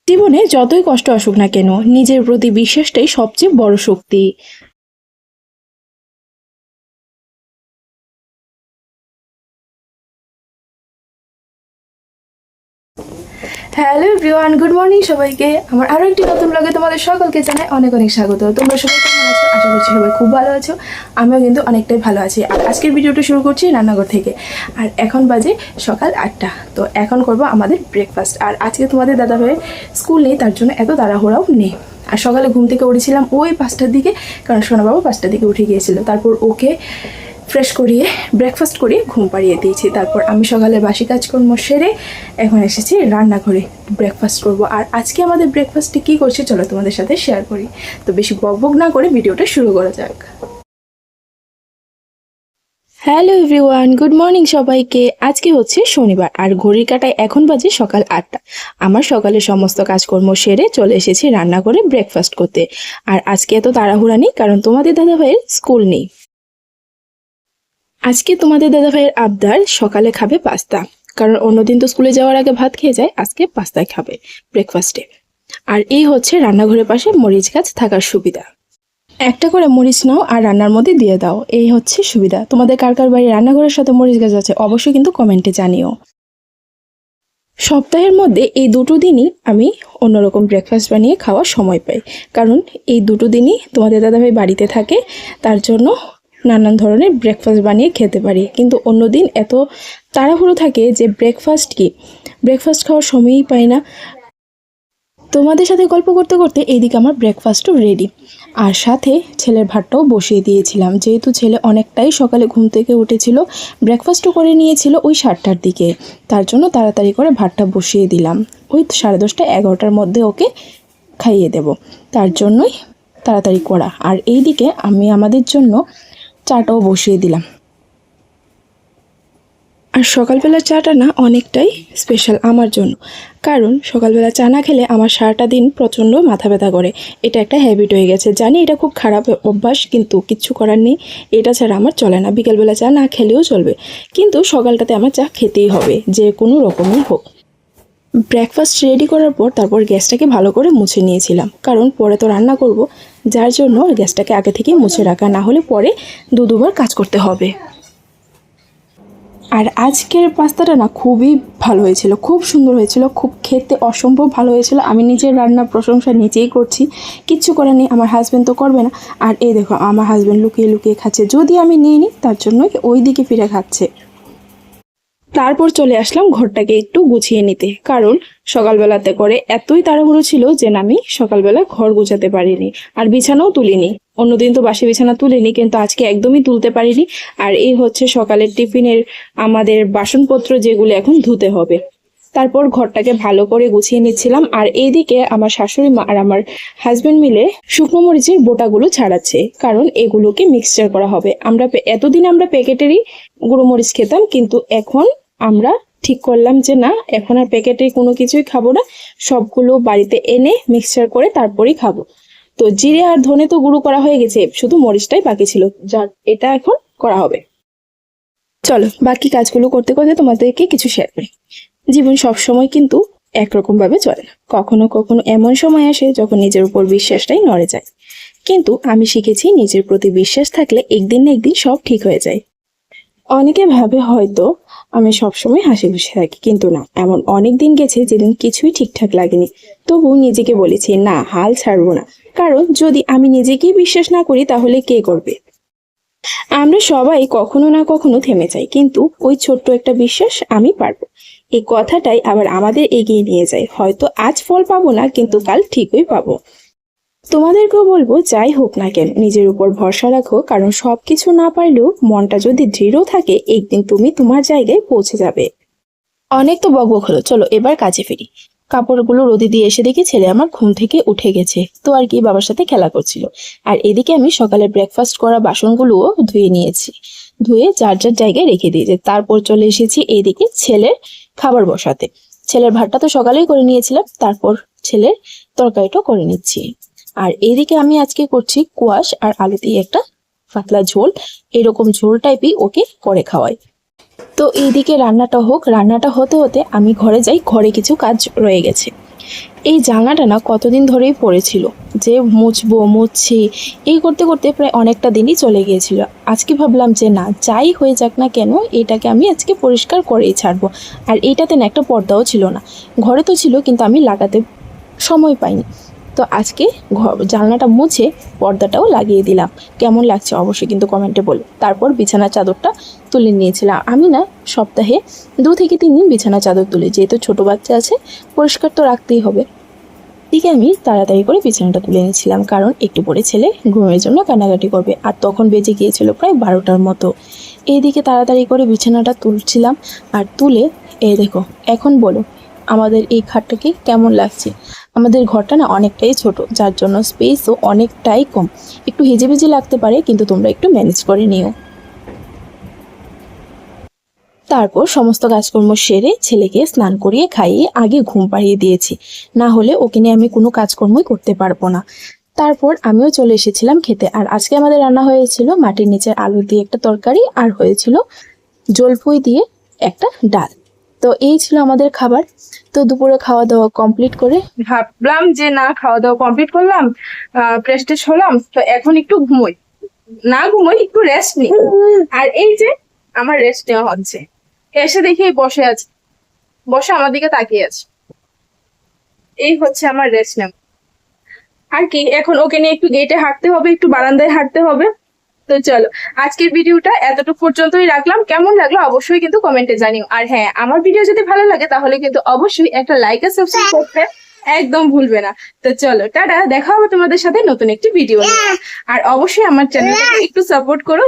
জীবনে যতই কষ্ট আসুক না কেন, নিজের প্রতি বিশ্বাসটাই সবচেয়ে বড় শক্তি। হ্যালো এভরিওয়ান, গুড মর্নিং সবাইকে। আমার আরও একটি নতুন ব্লগে তোমাদের সকলকে জানাই অনেক অনেক স্বাগত। তোমরা সবাই কেমন আছো? আশা করছি সবাই খুব ভালো আছো। আমিও কিন্তু অনেকটাই ভালো আছি। আর আজকের ভিডিওটা শুরু করছি রান্নাঘর থেকে। আর এখন বাজে সকাল 8টা। তো এখন করব আমাদের ব্রেকফাস্ট। আর আজকে তোমাদের দাদাভাইয়ের স্কুল নেই, তার জন্য এত তাড়াহুড়াও নেই। আর সকালে ঘুম থেকে উঠেছিলাম ওই 5টার দিকে, কারণ সোনাবাবু 5টার দিকে উঠে গিয়েছিল। তারপর ওকে ফ্রেশ করিয়ে ব্রেকফাস্ট করিয়ে ঘুম পাড়িয়ে দিয়েছি। তারপর আমি সকালে বাসি কাজকর্ম সেরে এখন এসেছি রান্নাঘরে ব্রেকফাস্ট করব। আর আজকে আমাদের ব্রেকফাস্টে কী করছি চলো তোমাদের সাথে শেয়ার করি। তো বেশি বকবক না করে ভিডিওটা শুরু করা যাক। হ্যালো এভরিওয়ান, গুড মর্নিং সবাইকে। আজকে হচ্ছে শনিবার আর ঘড়ির কাঁটায় এখন বাজে সকাল 8টা। আমার সকালে সমস্ত কাজকর্ম সেরে চলে এসেছি রান্নাঘরে ব্রেকফাস্ট করতে। আর আজকে এত তাড়াহুড়া নেই, কারণ তোমাদের দাদাভাইয়ের স্কুল নেই। আজকে তোমাদের দাদাভাইয়ের আবদার সকালে খাবে পাস্তা, কারণ অন্যদিন তো স্কুলে যাওয়ার আগে ভাত খেয়ে যায়, আজকে পাস্তায় খাবে ব্রেকফাস্টে। আর এই হচ্ছে রান্নাঘরের পাশে মরিচ গাছ থাকার সুবিধা। একটা করে মরিচ নাও আর রান্নার মধ্যে দিয়ে দাও, এই হচ্ছে সুবিধা। তোমাদের কার কার বাড়ির রান্নাঘরের সাথে মরিচ গাছ আছে অবশ্যই কিন্তু কমেন্টে জানিও। সপ্তাহের মধ্যে এই দুটো দিনই আমি অন্যরকম ব্রেকফাস্ট বানিয়ে খাওয়ার সময় পাই, কারণ এই দুটো দিনই তোমাদের দাদাভাই বাড়িতে থাকে, তার জন্য নানান ধরনের ব্রেকফাস্ট বানিয়ে খেতে পারি। কিন্তু অন্য দিন এত তাড়াহুড়ো থাকে যে ব্রেকফাস্ট খাওয়ার সময়ই পাই না। তোমাদের সাথে গল্প করতে করতে এইদিকে আমার ব্রেকফাস্টও রেডি। আর সাথে ছেলের ভাতটাও বসিয়ে দিয়েছিলাম, যেহেতু ছেলে অনেকটাই সকালে ঘুম থেকে উঠেছিল, ব্রেকফাস্টও করে নিয়েছিল ওই 7টার দিকে, তার জন্য তাড়াতাড়ি করে ভাতটা বসিয়ে দিলাম। ওই 10:30 11টার মধ্যে ওকে খাইয়ে দেব, তার জন্যই তাড়াতাড়ি করা। আর এইদিকে আমি আমাদের জন্য চাটাও বসিয়ে দিলাম। আর সকালবেলা চাটা না অনেকটাই স্পেশাল আমার জন্য, কারণ সকালবেলা চা না খেলে আমার সারাটা দিন প্রচণ্ড মাথা ব্যথা করে। এটা একটা হ্যাবিট হয়ে গেছে, জানি এটা খুব খারাপ অভ্যাস, কিন্তু কিচ্ছু করার নেই, এটা ছাড়া আমার চলে না। বিকেলবেলা চা না খেলেও চলবে, কিন্তু সকালটাতে আমার চা খেতেই হবে, যে কোনো রকমই হোক। ব্রেকফাস্ট রেডি করার পর তারপর গ্যাসটাকে ভালো করে মুছে নিয়েছিলাম, কারণ পরে তো রান্না করব, যার জন্য গ্যাসটাকে আগে থেকে মুছে রাখা, না হলে পরে দুবার কাজ করতে হবে। আর আজকের পাস্তাটা না খুবই ভালো হয়েছিল, খুব সুন্দর হয়েছিল, খুব খেতে অসম্ভব ভালো হয়েছিল। আমি নিজের রান্নার প্রশংসা নিজেই করছি, কিচ্ছু করার নেই, আমার হাজব্যান্ড তো করবে না। আর এই দেখো আমার হাজব্যান্ড লুকিয়ে লুকিয়ে খাচ্ছে, যদি আমি নিয়ে নিই তার জন্যই ওই দিকে ফিরে খাচ্ছে। তারপর চলে আসলাম ঘরটাকে একটু গুছিয়ে নিতে, কারণ সকালবেলাতে করে এতই তাড়াহুড়ো ছিল যে আমি সকালবেলা ঘর গুছাতে পারিনি, আর বিছানাও তুলিনি। অন্যদিন তো বাসি বিছানা তুলিনি, কিন্তু আজকে একদমই তুলতে পারিনি। আর এই হচ্ছে সকালের টিফিনের আমাদের বাসনপত্র, যেগুলো এখন ধুতে হবে। তারপর ঘরটাকে ভালো করে গুছিয়ে নিচ্ছিলাম। আর এইদিকে আমার শাশুড়ি মা আর আমার হাজবেন্ড মিলে শুকনো মরিচের বোটাগুলো ছাড়াচ্ছে, কারণ এগুলোকে মিক্সচার করা হবে। এতদিন আমরা প্যাকেটেরই গুঁড়ো মরিচ খেতাম, কিন্তু এখন আমরা ঠিক করলাম যে না, এখন আর প্যাকেটের কোনো কিছুই খাবো না, সবগুলো বাড়িতে এনে মিক্সচার করে তারপরেই খাবো। তো জিরে আর ধনে তো গুঁড়ো করা হয়ে গেছে, শুধু মরিচটাই বাকি ছিল, যার এটা এখন করা হবে। চলো বাকি কাজগুলো করতে করতে তোমাদেরকে কিছু শেয়ার করি। জীবন সবসময় কিন্তু একরকম ভাবে চলে না, কখনো কখনো এমন সময় আসে যখন নিজের উপর বিশ্বাসটাই নড়ে যায়। কিন্তু আমি শিখেছি নিজের প্রতি বিশ্বাস থাকলে একদিন না একদিন সব ঠিক হয়ে যায়। অনেকে ভাবে হয়তো আমি সবসময় হাসি খুশি থাকি, কিন্তু না, এমন অনেক দিন গেছে যেদিন কিছুই ঠিকঠাক লাগেনি, তবু নিজেকে বলেছি না, হাল ছাড়বো না। কারণ যদি আমি নিজেকেই বিশ্বাস না করি তাহলে কে করবে? আমরা সবাই কখনো না কখনো থেমে যাই, কিন্তু ওই ছোট্ট একটা বিশ্বাস আমি পারবো, এই কথাটাই আবার আমাদের এগিয়ে নিয়ে যায়। হয়তো আজ ফল পাবো না, কিন্তু কাল ঠিকই পাবো। তোমাদেরকেও বলবো, যাই হোক না কেন নিজের উপর ভরসা রাখো, কারণ সবকিছু না পারলেও মনটা যদি দৃঢ় থাকে একদিন তুমি তোমার জায়গায় পৌঁছে যাবে। অনেক তো বকবক হলো, চলো এবার কাজে ফিরি। কাপড়গুলো রোদে দিয়ে এসে দেখি ছেলে আমার ঘুম থেকে উঠে গেছে, তো আর কি বাবার সাথে খেলা করছিল। আর এদিকে আমি সকালে ব্রেকফাস্ট করা বাসনগুলোও ধুয়ে নিয়েছি, ধুয়ে যার যার জায়গায় রেখে দিয়েছি। তারপর চলে এসেছি এইদিকে ছেলের খাবার বসাতে। ছেলের ভাতটা তো সকালেই করে নিয়েছিলাম, তারপর ছেলের তরকারিটাও করে নিচ্ছি। আর এইদিকে আমি আজকে করছি কোয়াশ আর আলু দিয়ে একটা পাতলা ঝোল, এরকম ঝোল টাইপই ওকে করে খাওয়াই। তো এইদিকে রান্নাটা হোক, রান্নাটা হতে হতে আমি ঘরে যাই, ঘরে কিছু কাজ রয়ে গেছে। এই জানলাটা না কতদিন ধরেই পড়েছিল, যে মুছছি এই করতে করতে প্রায় অনেকটা দিনই চলে গিয়েছিল। আজকে ভাবলাম যে না, যাই হয়ে যাক না কেন, এটাকে আমি আজকে পরিষ্কার করেই ছাড়বো। আর এইটাতে না একটা পর্দাও ছিল না, ঘরে তো ছিল কিন্তু আমি লাগাতে সময় পাইনি। তো আজকে জানলাটা মুছে পর্দাটাও লাগিয়ে দিলাম। কেমন লাগছে অবশ্যই কিন্তু কমেন্টে বলো। তারপর বিছানার চাদরটা তুলে নিয়েছিলাম। আমি না সপ্তাহে 2 থেকে 3 দিন বিছানা চাদর তুলি, যেহেতু ছোটো বাচ্চা আছে, পরিষ্কার তো রাখতেই হবে। দিকে আমি তাড়াতাড়ি করে বিছানাটা তুলে নিয়েছিলাম, কারণ একটু পরে ছেলে ঘুমের জন্য কান্নাকাটি করবে। আর তখন বেজে গিয়েছিল প্রায় 12টার মতো। এইদিকে তাড়াতাড়ি করে বিছানাটা তুলছিলাম, আর তুলে এই দেখো, এখন বলো আমাদের এই খাটটাকে কেমন লাগছে। আমাদের ঘরটা না অনেকটাই ছোট, যার জন্য স্পেসও অনেকটাই কম। একটু হেজেবেজে লাগতে পারে, কিন্তু তোমরা একটু ম্যানেজ করে নিও। তারপর সমস্ত কাজকর্ম সেরে ছেলেকে স্নান করিয়ে খাইয়ে আগে ঘুম পাড়িয়ে দিয়েছি, না হলে ওকে নিয়ে আমি কোনো কাজকর্মই করতে পারবো না। তারপর আমিও চলে এসেছিলাম খেতে। আর আজকে আমাদের রান্না হয়েছিল মাটির নিচের আলু দিয়ে একটা তরকারি, আর হয়েছিল জলপুই দিয়ে একটা ডাল। তো এই ছিল আমাদের খাবার। তো দুপুরে খাওয়া দাওয়া কমপ্লিট করে ভাবলাম যে না, খাওয়া দাওয়া কমপ্লিট করলাম, ফ্রেশ ট্রেশ হলাম, তো এখন একটু ঘুমোই। না ঘুমোই, একটু রেস্ট নিই। আর এই যে আমার রেস্ট নেওয়া হচ্ছে, এসে দেখি বসে আছে, বসে আমার দিকে তাকিয়ে আছে। এই হচ্ছে আমার রেস্ট নেওয়া। আর কি, এখন ওকে নিয়ে একটু গেটে হাঁটতে হবে, একটু বারান্দায় হাঁটতে হবে। তো চলো, আজকের ভিডিওটা এতটুকু পর্যন্তই রাখলাম। কেমন লাগলো অবশ্যই কিন্তু কমেন্টে জানিও। আর হ্যাঁ, আমার ভিডিও যদি ভালো লাগে তাহলে কিন্তু অবশ্যই একটা লাইক আর সাবস্ক্রাইব করতে একদম ভুলবে না। তো চলো, টাটা, দেখা হবে তোমাদের সাথে নতুন একটি ভিডিও নিয়ে। আর অবশ্যই আমার চ্যানেলটাকে একটু সাপোর্ট করো।